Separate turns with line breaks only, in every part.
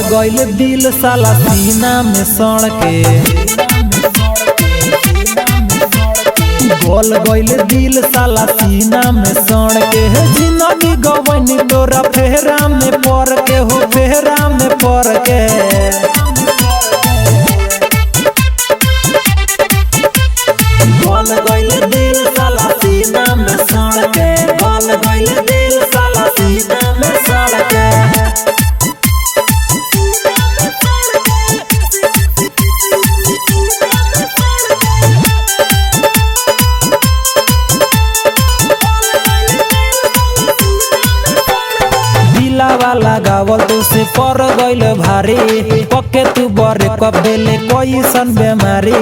गइल दिल साला सीना में सड़ के, गल गइल दिल साला सीना में सड़ के। जिंदगी गवनी तोरा फेरा में पड़ के हो, फेरा में पड़ के। गल गइल दिल साला सीना में सड़ के, गल गइल दिल साला सीना में सड़ के। लगावल तू से पर गइल भारी, पक्के तू बरे कबेले कैसन बेमारी।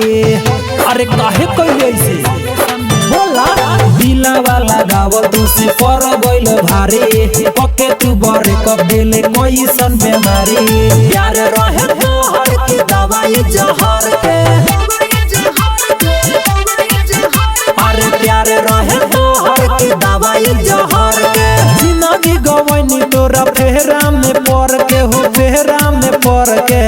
अरे काहे कइले ऐसे बोला, दिलावा लगावल तू से पर गइल भारी, पक्के तू बरे कबेले कैसन बेमारी। प्यार रहे तोहर की दवाई जहर के, अरे प्यार रहे तोहर की दवाई जहर के। जिंदगी गवनी तोरा फेरा में पड़ के हो, फेरा में पड़ के।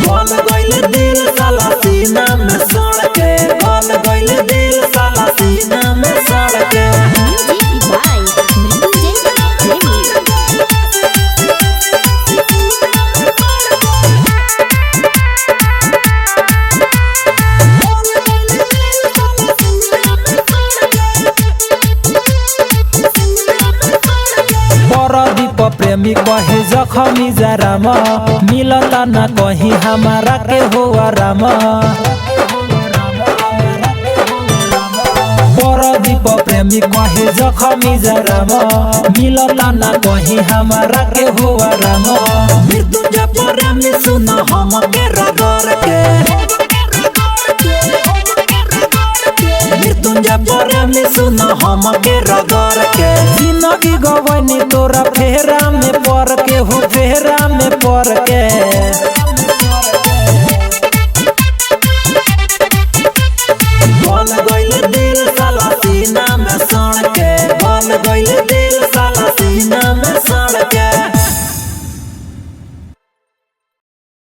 गल गइल दिल साला सीना में सड़ के, गल गइल दिल साला सीना में सड़ के। प्रेमी कहे जखमी जराम, मिलता ना कहीं हमारा के हो आराम। परदीप प्रेमी कहे जखमी जराम, मिलता ना कहीं हमारा के हो आराम। मृत्युंजय प्रेमी सुन हम के रगड़ के, मृत्युंजय प्रेमी सुन हम के रगड़ के। जिंदगी गवनी तोरा फेरा में पड़ के हो, फेरा में पड़ के।